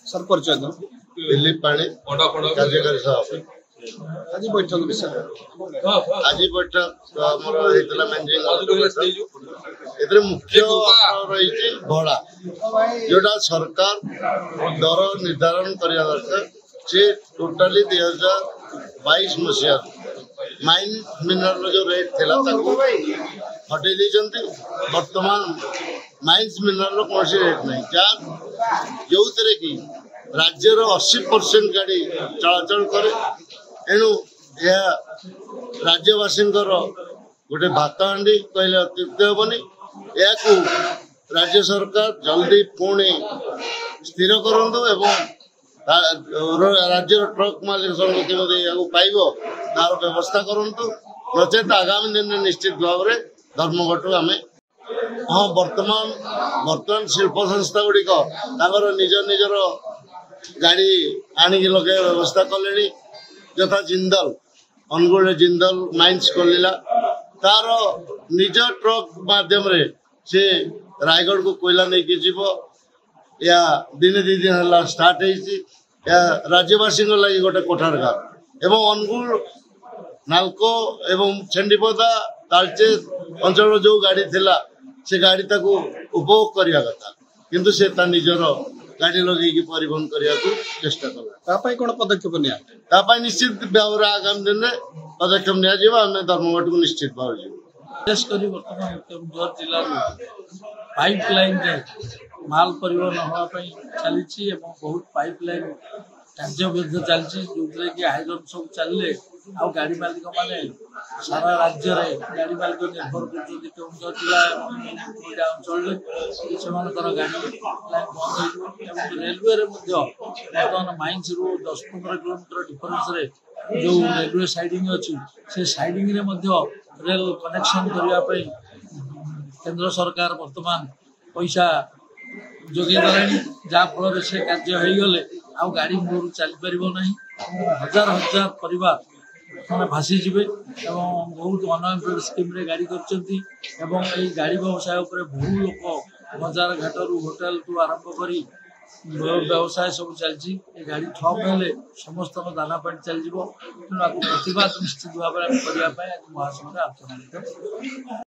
Sir परिचय दिलीप पाणी कार्यकारी सभापति आज बैठक विषय आज बैठक मुख्य रही भड़ा जोटा सरकार दर निर्धारण करने दरकार से टोटाली 2022 मसीह माइन मिनरल जो रेट थिला हटे देते वर्तमान माइन्स मिनरल कौन रेट नहीं जो कि राज्यर 80% गाड़ी चलाचल करे एणु यह राज्यवासी गोटे भात हांडी कहले अत्युक्त हेनी या राज्य सरकार जल्दी पुणी स्थिर करूँ एवं राज्य ट्रक मालिक संघ पाइब तार व्यवस्था करूँ नचेत आगामी दिन में निश्चित भाव में धर्मघट आम हाँ वर्तमान शिल्प संस्था गुड़िक निज निजर गाड़ी आणिक लगे व्यवस्था कले यथा जिंदल अनुगुल जिंदल माइन्स खोलिला तार निज ट्रक माध्यम से रायगढ़ को कोयला नहीं जीव या दिने दी दिन है स्टार्ट या राज्यवासी लगी गोटे कोठारघाट एवं अनुगुल नालको एवं छेंडीपदा तालचेर अंचल जो गाड़ी थिला से गाड़ी ताको उपभोग करने कथा किंतु से निजर गाड़ी लगे परिवहन करने को चेष्टा कला कौन पदक्षेप निश्चित भाव में आगामी दिन में पदक्षेप नि धर्मघट को निश्चित भाव केन्दुझर जिले पाइपलाइन माल परिवहन होगापी चली बहुत पाइपलाइन कार्य चलती जो कि आईरन सब चलिए आ गाड़ी मालिक मैंने सारा राज्य गाड़ी मालिक निर्भर कर जिला अंचल से गाड़ी लाइन बंद हो रेलवे बर्तमान माइन्स रु 10-15 किलोमीटर डिफरेन्स जो रेलवे साइडिंग अच्छी से साइडिंग रेल कनेक्शन करने केंद्र सरकार वर्तमान पैसा जोगे जहाँफल से कार्य होगले आउ गाड़ी मूल चली पार ना हजार हजार परिवार मैंने भासीजे और बहुत अनएम्प्लॉयड स्कीम रे गाड़ी कर गाड़ी व्यवसाय बहु लोक बजार घाटर होटेल टू आरंभ कर व्यवसाय सब चलती गाड़ी ठप हेले समस्त दाना पानी चल प्रतिवाद निश्चित भाव में करने महासंघ आलोचना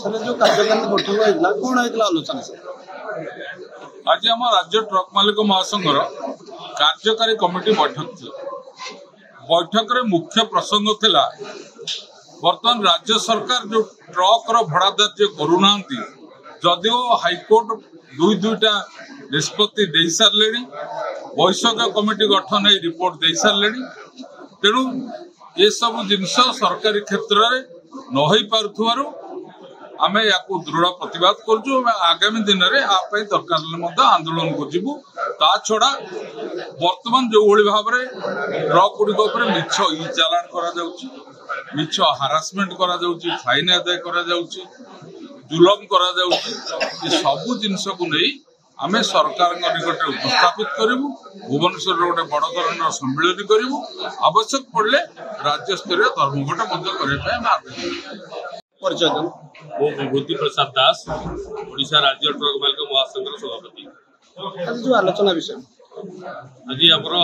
सर जो कार्यक्रम बैठक कौन होता आलोचना सर आज आम राज्य ट्रक मालिक महासंघर कार्यकारी कमिटी बैठक थी बैठक रे मुख्य प्रसंग थिला वर्तमान राज्य सरकार जो ट्रक रो भड़ा धार्य करूना जदिओ हाईकोर्ट दुईटा निष्पत्ति दे सारे वैषयिक कमिटी गठन है रिपोर्ट दे सारे तेणु ये सब जिनस सरकारी क्षेत्र में न हो पार आम या दृढ़ प्रतिवाद करुँ आगामी दिन में आप दरकार आंदोलन को जीवु ता छड़ा वर्तमान जो भाव में ट्रक गुड़िक मिछ इ चालान मिछ हारासमेंट फाइन आदाय जुलम सबू जिनस को नहीं आम सरकार निकट उपस्थापित करूँ भुवनेश्वर गोटे बड़ धरण सम्मिलन करूँ आवश्यक पड़े राज्य स्तरीय धर्मघट करने विभूति प्रसाद दास ओडिशा राज्य ट्रक मालिक महासंघर सभापति आज जो आलोचना विषय आज आमर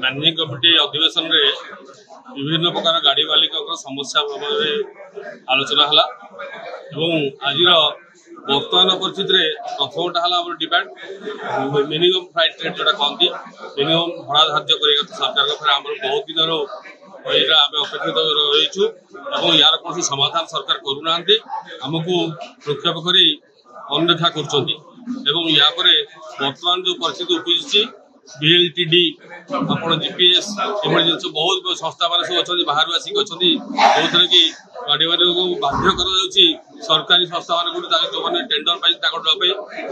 मैनेजिंग कमिटी अधिवेशन रे विभिन्न प्रकार गाड़ी मालिक समस्या भाव में आलोचना है आज वर्तमान परिस्थिति प्रथमटा है डिमांड मिनिमम फ्लाइट रेट जोटा कहती मिनिमम भड़ा धार्य कर सरकार आम बहुत दिन आम अपेक्षित रहीचु यार कौन समाधान सरकार करूना आमको प्रक्षेप कर अनदेखा कर वर्तमान जो परिस्थिति उपजी BLTD आपण GPS एभली जिन बहुत संस्था मान सब अच्छा बाहर आसिक अच्छा जो कि गाड़ी को बाध्य कर सरकारी संस्था मान जो मैंने टेंडर पाई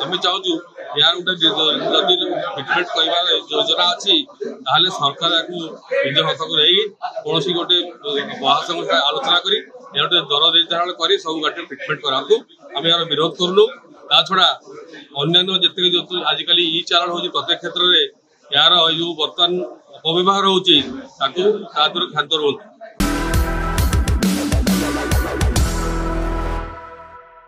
आम चाहूँ यार गोटे जदि ट्रिटमेंट कर योजना अच्छी सरकार निज हाथ को रही कौन गोटे महासंघ आलोचना कर गोटे दर निर्धारण कर सब गाड़ी ट्रिटमेंट करातु आम यार विरोध करूँ ता छड़ा अन्य जिते आजिकल इ चालान हो प्रत्येक क्षेत्र में यार जो बर्तमान अपव्यवहार होता खाद्य रुहतु।